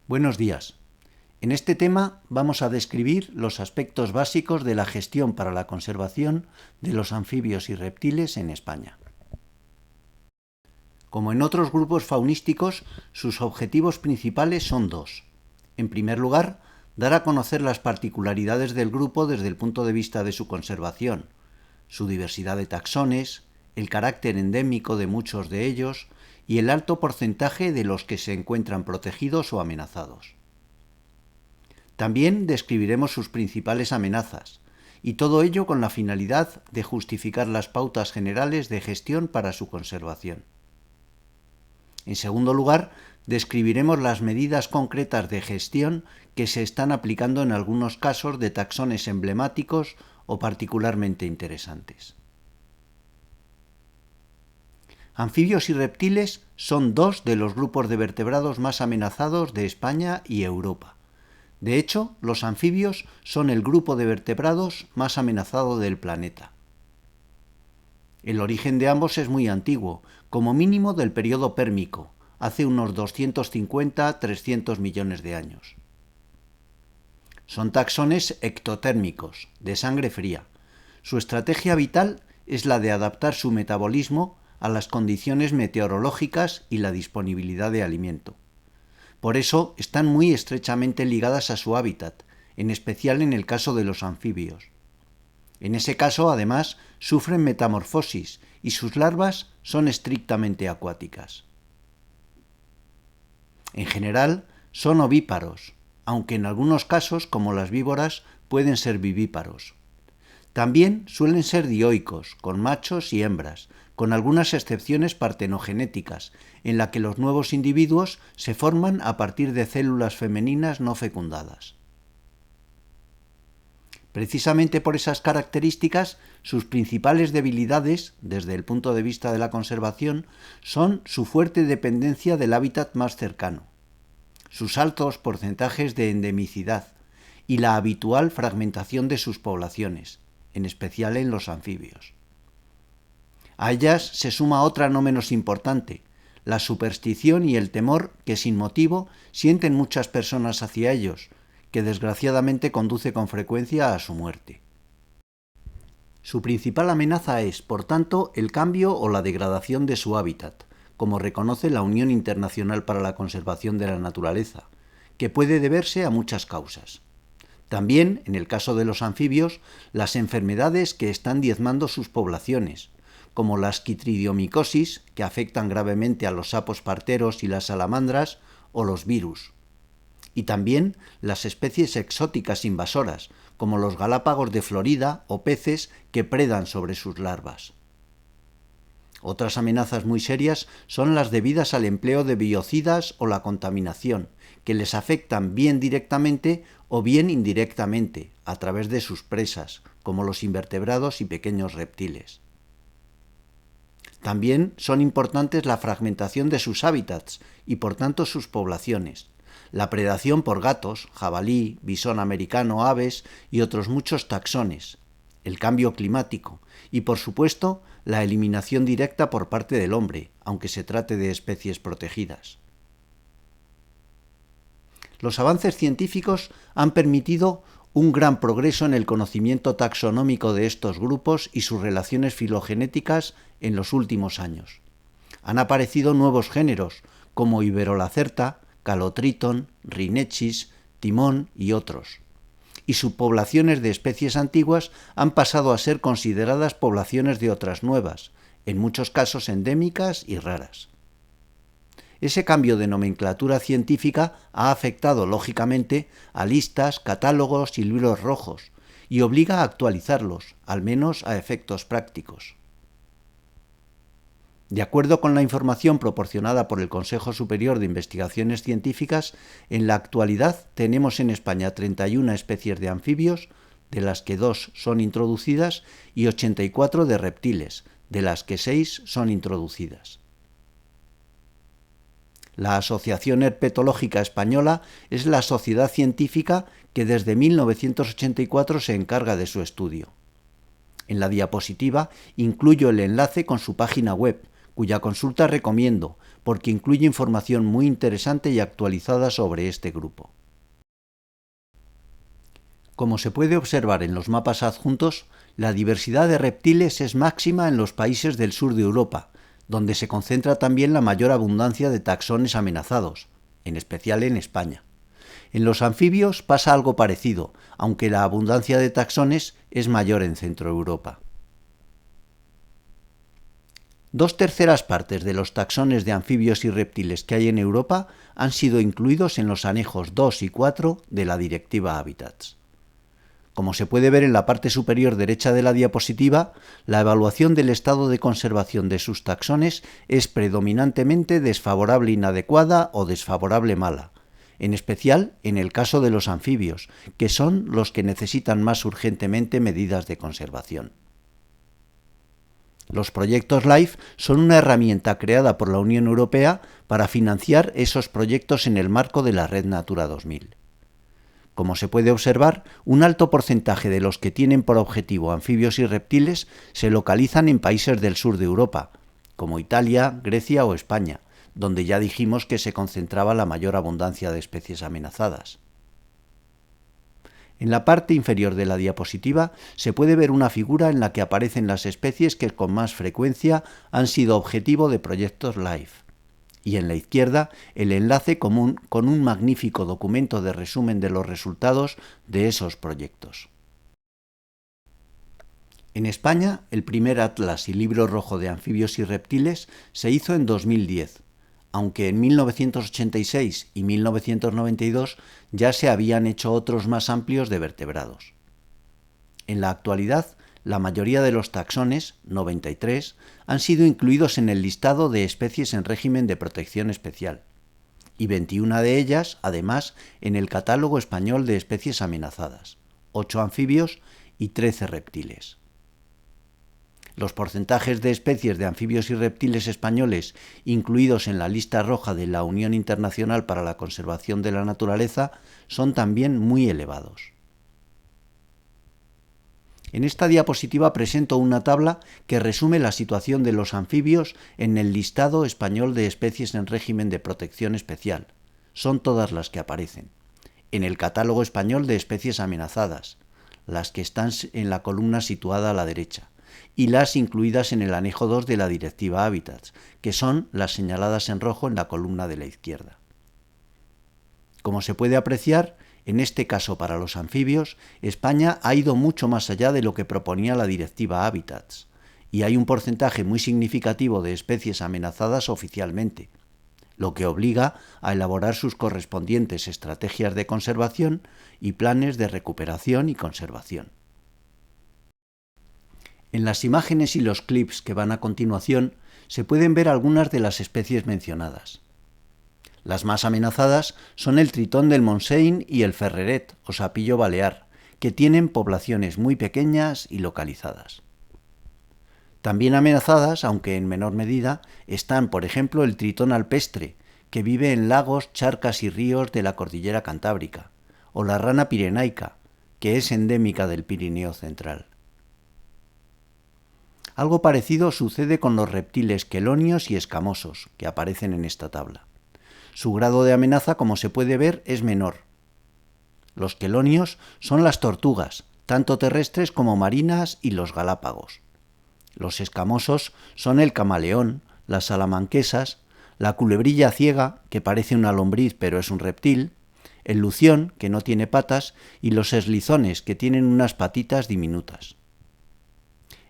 Buenos días. En este tema vamos a describir los aspectos básicos de la gestión para la conservación de los anfibios y reptiles en España. Como en otros grupos faunísticos, sus objetivos principales son dos. En primer lugar, dar a conocer las particularidades del grupo desde el punto de vista de su conservación, su diversidad de taxones, el carácter endémico de muchos de ellos y el alto porcentaje de los que se encuentran protegidos o amenazados. También describiremos sus principales amenazas, y todo ello con la finalidad de justificar las pautas generales de gestión para su conservación. En segundo lugar, describiremos las medidas concretas de gestión que se están aplicando en algunos casos de taxones emblemáticos o particularmente interesantes. Anfibios y reptiles son dos de los grupos de vertebrados más amenazados de España y Europa. De hecho, los anfibios son el grupo de vertebrados más amenazado del planeta. El origen de ambos es muy antiguo, como mínimo del período pérmico, hace unos 250-300 millones de años. Son taxones ectotérmicos, de sangre fría. Su estrategia vital es la de adaptar su metabolismo a las condiciones meteorológicas y la disponibilidad de alimento. Por eso están muy estrechamente ligadas a su hábitat, en especial en el caso de los anfibios. En ese caso, además, sufren metamorfosis y sus larvas son estrictamente acuáticas. En general, son ovíparos, aunque en algunos casos, como las víboras, pueden ser vivíparos. También suelen ser dioicos, con machos y hembras, con algunas excepciones partenogenéticas, en la que los nuevos individuos se forman a partir de células femeninas no fecundadas. Precisamente por esas características, sus principales debilidades, desde el punto de vista de la conservación, son su fuerte dependencia del hábitat más cercano, sus altos porcentajes de endemicidad y la habitual fragmentación de sus poblaciones, en especial en los anfibios. A ellas se suma otra no menos importante, la superstición y el temor que sin motivo sienten muchas personas hacia ellos, que desgraciadamente conduce con frecuencia a su muerte. Su principal amenaza es, por tanto, el cambio o la degradación de su hábitat, como reconoce la Unión Internacional para la Conservación de la Naturaleza, que puede deberse a muchas causas. También, en el caso de los anfibios, las enfermedades que están diezmando sus poblaciones, como la asquitridiomicosis, que afectan gravemente a los sapos parteros y las salamandras, o los virus. Y también las especies exóticas invasoras, como los galápagos de Florida o peces que predan sobre sus larvas. Otras amenazas muy serias son las debidas al empleo de biocidas o la contaminación, que les afectan bien directamente o bien indirectamente, a través de sus presas, como los invertebrados y pequeños reptiles. También son importantes la fragmentación de sus hábitats y por tanto sus poblaciones, la predación por gatos, jabalí, bisón americano, aves y otros muchos taxones, el cambio climático y, por supuesto, la eliminación directa por parte del hombre, aunque se trate de especies protegidas. Los avances científicos han permitido un gran progreso en el conocimiento taxonómico de estos grupos y sus relaciones filogenéticas en los últimos años. Han aparecido nuevos géneros, como Iberolacerta, Calotritón, Rhinechis, Timón y otros. Y subpoblaciones de especies antiguas han pasado a ser consideradas poblaciones de otras nuevas, en muchos casos endémicas y raras. Ese cambio de nomenclatura científica ha afectado, lógicamente, a listas, catálogos y libros rojos, y obliga a actualizarlos, al menos a efectos prácticos. De acuerdo con la información proporcionada por el Consejo Superior de Investigaciones Científicas, en la actualidad tenemos en España 31 especies de anfibios, de las que 2 son introducidas, y 84 de reptiles, de las que 6 son introducidas. La Asociación Herpetológica Española es la sociedad científica que desde 1984 se encarga de su estudio. En la diapositiva incluyo el enlace con su página web, cuya consulta recomiendo porque incluye información muy interesante y actualizada sobre este grupo. Como se puede observar en los mapas adjuntos, la diversidad de reptiles es máxima en los países del sur de Europa, donde se concentra también la mayor abundancia de taxones amenazados, en especial en España. En los anfibios pasa algo parecido, aunque la abundancia de taxones es mayor en Centro Europa. 2/3 partes de los taxones de anfibios y reptiles que hay en Europa han sido incluidos en los anejos 2 y 4 de la Directiva Hábitats. Como se puede ver en la parte superior derecha de la diapositiva, la evaluación del estado de conservación de sus taxones es predominantemente desfavorable inadecuada o desfavorable mala, en especial en el caso de los anfibios, que son los que necesitan más urgentemente medidas de conservación. Los proyectos LIFE son una herramienta creada por la Unión Europea para financiar esos proyectos en el marco de la Red Natura 2000. Como se puede observar, un alto porcentaje de los que tienen por objetivo anfibios y reptiles se localizan en países del sur de Europa, como Italia, Grecia o España, donde ya dijimos que se concentraba la mayor abundancia de especies amenazadas. En la parte inferior de la diapositiva se puede ver una figura en la que aparecen las especies que con más frecuencia han sido objetivo de proyectos LIFE. Y en la izquierda el enlace común con un magnífico documento de resumen de los resultados de esos proyectos. En España, el primer atlas y libro rojo de anfibios y reptiles se hizo en 2010, aunque en 1986 y 1992 ya se habían hecho otros más amplios de vertebrados. En la actualidad, la mayoría de los taxones, 93, han sido incluidos en el listado de especies en régimen de protección especial, y 21 de ellas, además, en el Catálogo Español de Especies Amenazadas, 8 anfibios y 13 reptiles. Los porcentajes de especies de anfibios y reptiles españoles incluidos en la lista roja de la Unión Internacional para la Conservación de la Naturaleza son también muy elevados. En esta diapositiva presento una tabla que resume la situación de los anfibios en el listado español de especies en régimen de protección especial. Son todas las que aparecen. En el Catálogo Español de Especies Amenazadas, las que están en la columna situada a la derecha, y las incluidas en el anejo 2 de la Directiva Hábitats, que son las señaladas en rojo en la columna de la izquierda. Como se puede apreciar, en este caso para los anfibios, España ha ido mucho más allá de lo que proponía la Directiva Hábitats, y hay un porcentaje muy significativo de especies amenazadas oficialmente, lo que obliga a elaborar sus correspondientes estrategias de conservación y planes de recuperación y conservación. En las imágenes y los clips que van a continuación se pueden ver algunas de las especies mencionadas. Las más amenazadas son el tritón del Montseny y el ferreret o sapillo balear, que tienen poblaciones muy pequeñas y localizadas. También amenazadas, aunque en menor medida, están, por ejemplo, el tritón alpestre, que vive en lagos, charcas y ríos de la cordillera Cantábrica, o la rana pirenaica, que es endémica del Pirineo central. Algo parecido sucede con los reptiles quelonios y escamosos, que aparecen en esta tabla. Su grado de amenaza, como se puede ver, es menor. Los quelonios son las tortugas, tanto terrestres como marinas, y los galápagos. Los escamosos son el camaleón, las salamanquesas, la culebrilla ciega, que parece una lombriz pero es un reptil, el lución, que no tiene patas, y los eslizones, que tienen unas patitas diminutas.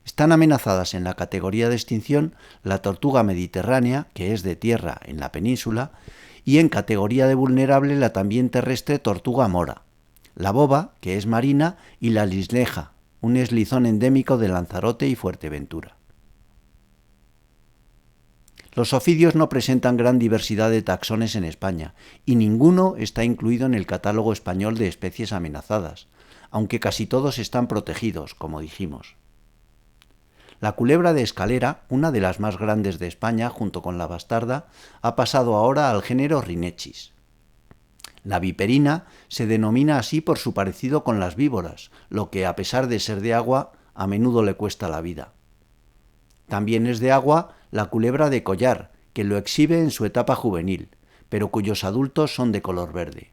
Están amenazadas en la categoría de extinción la tortuga mediterránea, que es de tierra en la península, y en categoría de vulnerable la también terrestre tortuga mora, la boba, que es marina, y la lisleja, un eslizón endémico de Lanzarote y Fuerteventura. Los ofidios no presentan gran diversidad de taxones en España, y ninguno está incluido en el Catálogo Español de Especies Amenazadas, aunque casi todos están protegidos, como dijimos. La culebra de escalera, una de las más grandes de España junto con la bastarda, ha pasado ahora al género Rhinechis. La viperina se denomina así por su parecido con las víboras, lo que a pesar de ser de agua, a menudo le cuesta la vida. También es de agua la culebra de collar, que lo exhibe en su etapa juvenil, pero cuyos adultos son de color verde.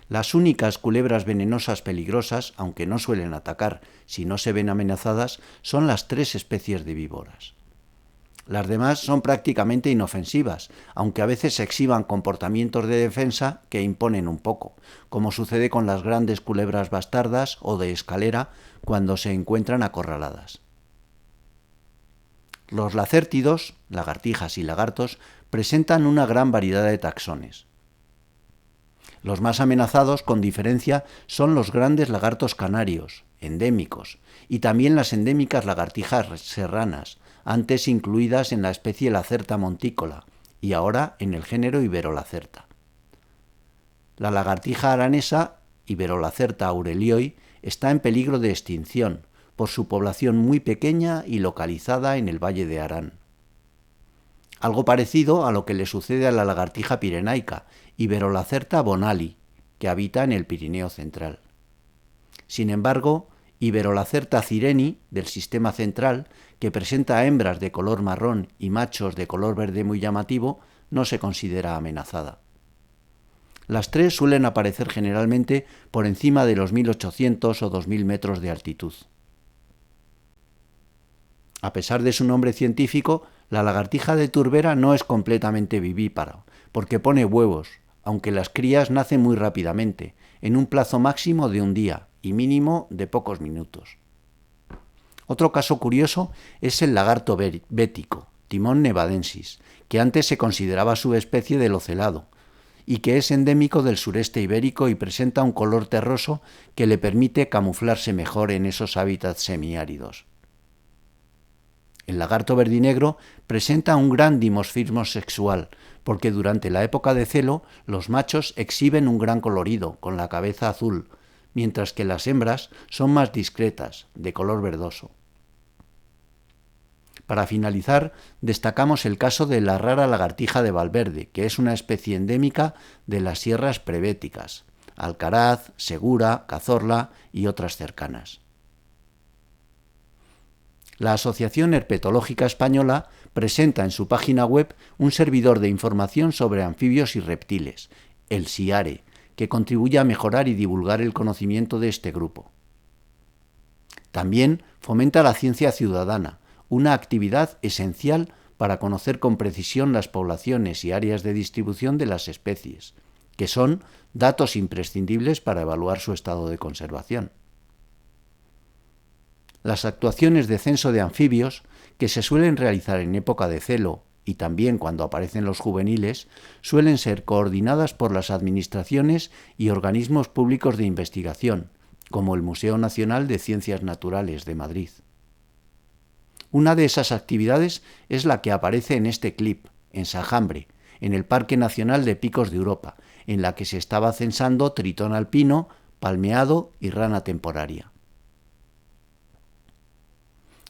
Las únicas culebras venenosas peligrosas, aunque no suelen atacar si no se ven amenazadas, son las 3 especies de víboras. Las demás son prácticamente inofensivas, aunque a veces exhiban comportamientos de defensa que imponen un poco, como sucede con las grandes culebras bastardas o de escalera cuando se encuentran acorraladas. Los lacértidos, lagartijas y lagartos, presentan una gran variedad de taxones. Los más amenazados, con diferencia, son los grandes lagartos canarios, endémicos, y también las endémicas lagartijas serranas, antes incluidas en la especie Lacerta monticola y ahora en el género Iberolacerta. La lagartija aranesa, Iberolacerta aurelioi, está en peligro de extinción por su población muy pequeña y localizada en el Valle de Arán. Algo parecido a lo que le sucede a la lagartija pirenaica, Iberolacerta bonali, que habita en el Pirineo central. Sin embargo, Iberolacerta cireni, del sistema central, que presenta hembras de color marrón y machos de color verde muy llamativo, no se considera amenazada. Las 3 suelen aparecer generalmente por encima de los 1800 o 2000 metros de altitud. A pesar de su nombre científico, la lagartija de turbera no es completamente vivípara, porque pone huevos, aunque las crías nacen muy rápidamente, en un plazo máximo de un día y mínimo de pocos minutos. Otro caso curioso es el lagarto bético, Timon nevadensis, que antes se consideraba subespecie del ocelado, y que es endémico del sureste ibérico y presenta un color terroso que le permite camuflarse mejor en esos hábitats semiáridos. El lagarto verdinegro presenta un gran dimorfismo sexual, porque durante la época de celo los machos exhiben un gran colorido, con la cabeza azul, mientras que las hembras son más discretas, de color verdoso. Para finalizar, destacamos el caso de la rara lagartija de Valverde, que es una especie endémica de las sierras prebéticas, Alcaraz, Segura, Cazorla y otras cercanas. La Asociación Herpetológica Española presenta en su página web un servidor de información sobre anfibios y reptiles, el SIARE, que contribuye a mejorar y divulgar el conocimiento de este grupo. También fomenta la ciencia ciudadana, una actividad esencial para conocer con precisión las poblaciones y áreas de distribución de las especies, que son datos imprescindibles para evaluar su estado de conservación. Las actuaciones de censo de anfibios, que se suelen realizar en época de celo y también cuando aparecen los juveniles, suelen ser coordinadas por las administraciones y organismos públicos de investigación, como el Museo Nacional de Ciencias Naturales de Madrid. Una de esas actividades es la que aparece en este clip, en Sajambre, en el Parque Nacional de Picos de Europa, en la que se estaba censando tritón alpino, palmeado y rana temporaria.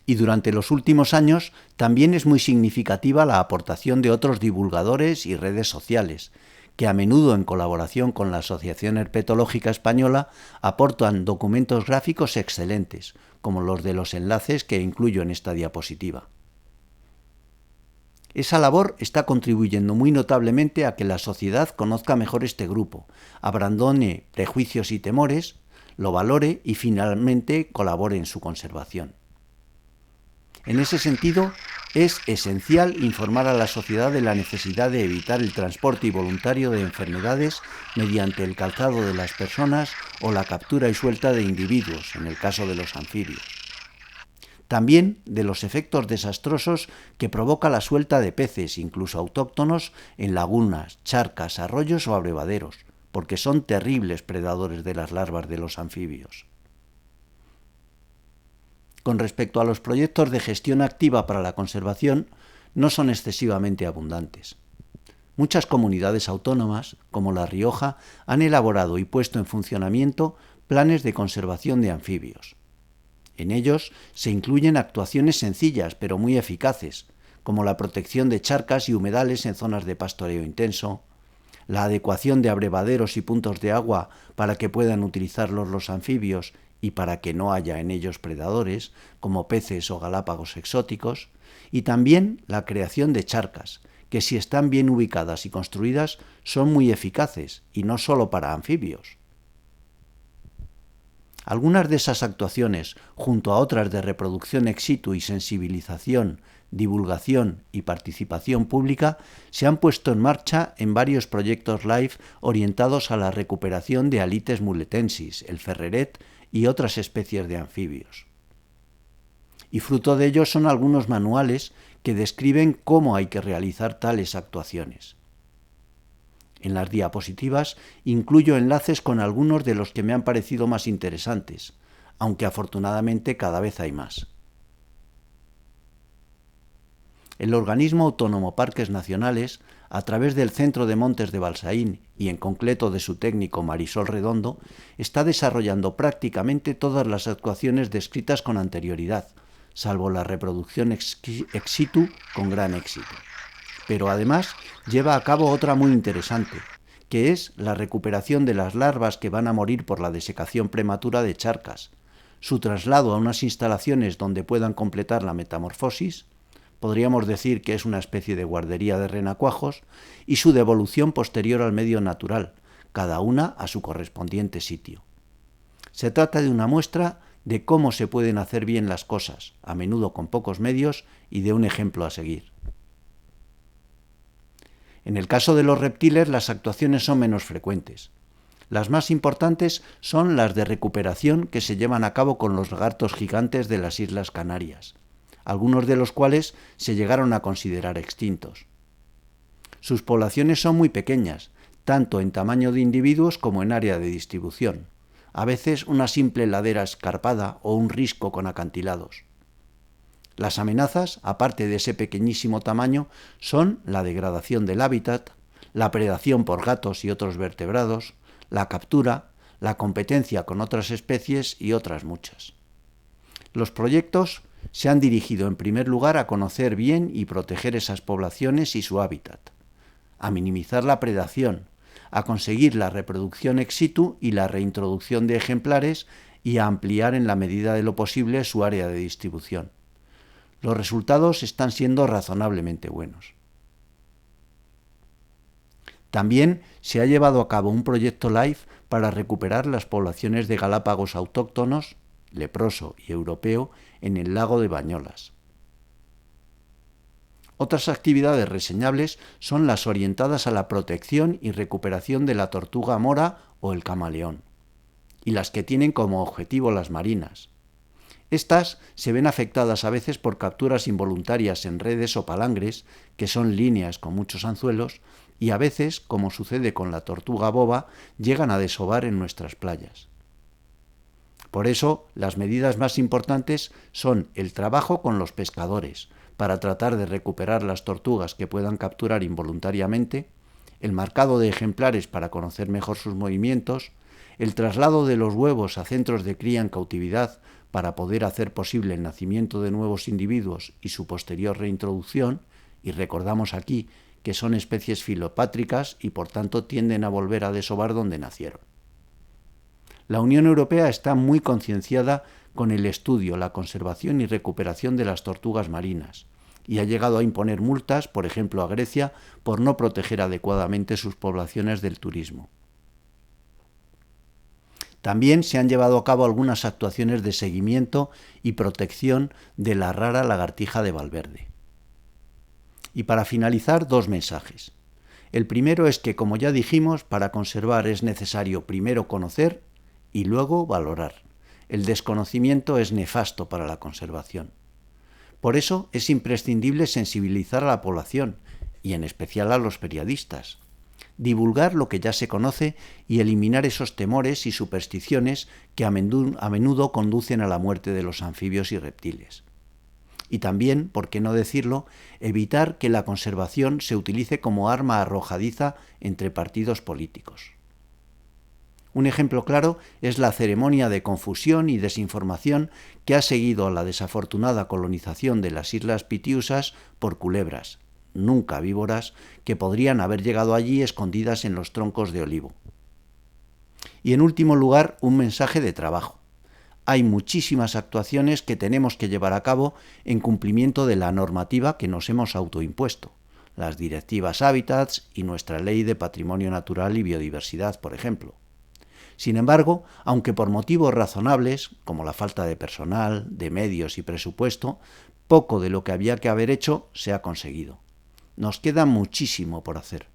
Y durante los últimos años también es muy significativa la aportación de otros divulgadores y redes sociales, que a menudo en colaboración con la Asociación Herpetológica Española aportan documentos gráficos excelentes, como los de los enlaces que incluyo en esta diapositiva. Esa labor está contribuyendo muy notablemente a que la sociedad conozca mejor este grupo, abandone prejuicios y temores, lo valore y finalmente colabore en su conservación. En ese sentido, es esencial informar a la sociedad de la necesidad de evitar el transporte involuntario de enfermedades mediante el calzado de las personas o la captura y suelta de individuos, en el caso de los anfibios. También de los efectos desastrosos que provoca la suelta de peces, incluso autóctonos, en lagunas, charcas, arroyos o abrevaderos, porque son terribles predadores de las larvas de los anfibios. Con respecto a los proyectos de gestión activa para la conservación, no son excesivamente abundantes. Muchas comunidades autónomas, como La Rioja, han elaborado y puesto en funcionamiento planes de conservación de anfibios. En ellos se incluyen actuaciones sencillas pero muy eficaces, como la protección de charcas y humedales en zonas de pastoreo intenso, la adecuación de abrevaderos y puntos de agua para que puedan utilizarlos los anfibios y para que no haya en ellos predadores, como peces o galápagos exóticos, y también la creación de charcas, que si están bien ubicadas y construidas son muy eficaces, y no solo para anfibios. Algunas de esas actuaciones, junto a otras de reproducción ex situ y sensibilización, divulgación y participación pública, se han puesto en marcha en varios proyectos LIFE orientados a la recuperación de Alites muletensis, el ferreret y otras especies de anfibios. Y fruto de ello son algunos manuales que describen cómo hay que realizar tales actuaciones. En las diapositivas incluyo enlaces con algunos de los que me han parecido más interesantes, aunque afortunadamente cada vez hay más. El organismo autónomo Parques Nacionales, a través del Centro de Montes de Balsaín y en concreto de su técnico Marisol Redondo, está desarrollando prácticamente todas las actuaciones descritas con anterioridad, salvo la reproducción ex situ con gran éxito. Pero además lleva a cabo otra muy interesante, que es la recuperación de las larvas que van a morir por la desecación prematura de charcas, su traslado a unas instalaciones donde puedan completar la metamorfosis, podríamos decir que es una especie de guardería de renacuajos, y su devolución posterior al medio natural, cada una a su correspondiente sitio. Se trata de una muestra de cómo se pueden hacer bien las cosas, a menudo con pocos medios, y de un ejemplo a seguir. En el caso de los reptiles, las actuaciones son menos frecuentes. Las más importantes son las de recuperación que se llevan a cabo con los lagartos gigantes de las Islas Canarias, algunos de los cuales se llegaron a considerar extintos. Sus poblaciones son muy pequeñas, tanto en tamaño de individuos como en área de distribución, a veces una simple ladera escarpada o un risco con acantilados. Las amenazas, aparte de ese pequeñísimo tamaño, son la degradación del hábitat, la predación por gatos y otros vertebrados, la captura, la competencia con otras especies y otras muchas. Los proyectos se han dirigido en primer lugar a conocer bien y proteger esas poblaciones y su hábitat, a minimizar la predación, a conseguir la reproducción ex situ y la reintroducción de ejemplares y a ampliar en la medida de lo posible su área de distribución. Los resultados están siendo razonablemente buenos. También se ha llevado a cabo un proyecto LIFE para recuperar las poblaciones de galápagos autóctonos, leproso y europeo, en el lago de Bañolas. Otras actividades reseñables son las orientadas a la protección y recuperación de la tortuga mora o el camaleón, y las que tienen como objetivo las marinas. Estas se ven afectadas a veces por capturas involuntarias en redes o palangres, que son líneas con muchos anzuelos, y a veces, como sucede con la tortuga boba, llegan a desovar en nuestras playas. Por eso, las medidas más importantes son el trabajo con los pescadores, para tratar de recuperar las tortugas que puedan capturar involuntariamente, el marcado de ejemplares para conocer mejor sus movimientos, el traslado de los huevos a centros de cría en cautividad para poder hacer posible el nacimiento de nuevos individuos y su posterior reintroducción, y recordamos aquí que son especies filopátricas y por tanto tienden a volver a desovar donde nacieron. La Unión Europea está muy concienciada con el estudio, la conservación y recuperación de las tortugas marinas, y ha llegado a imponer multas, por ejemplo a Grecia, por no proteger adecuadamente sus poblaciones del turismo. También se han llevado a cabo algunas actuaciones de seguimiento y protección de la rara lagartija de Valverde. Y para finalizar, dos mensajes. El primero es que, como ya dijimos, para conservar es necesario primero conocer y luego valorar. El desconocimiento es nefasto para la conservación. Por eso es imprescindible sensibilizar a la población, y en especial a los periodistas. Divulgar lo que ya se conoce y eliminar esos temores y supersticiones que a menudo conducen a la muerte de los anfibios y reptiles. Y también, por qué no decirlo, evitar que la conservación se utilice como arma arrojadiza entre partidos políticos. Un ejemplo claro es la ceremonia de confusión y desinformación que ha seguido a la desafortunada colonización de las Islas Pitiusas por culebras, nunca víboras, que podrían haber llegado allí escondidas en los troncos de olivo. Y en último lugar, un mensaje de trabajo. hay muchísimas actuaciones que tenemos que llevar a cabo en cumplimiento de la normativa que nos hemos autoimpuesto, las directivas Hábitats y nuestra Ley de Patrimonio Natural y Biodiversidad, por ejemplo. Sin embargo, aunque por motivos razonables, como la falta de personal, de medios y presupuesto, poco de lo que había que haber hecho se ha conseguido. Nos queda muchísimo por hacer.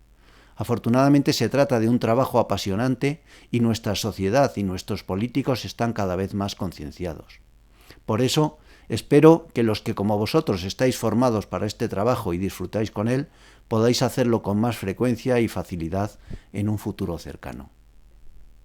Afortunadamente se trata de un trabajo apasionante y nuestra sociedad y nuestros políticos están cada vez más concienciados. Por eso, espero que los que como vosotros estáis formados para este trabajo y disfrutáis con él, podáis hacerlo con más frecuencia y facilidad en un futuro cercano.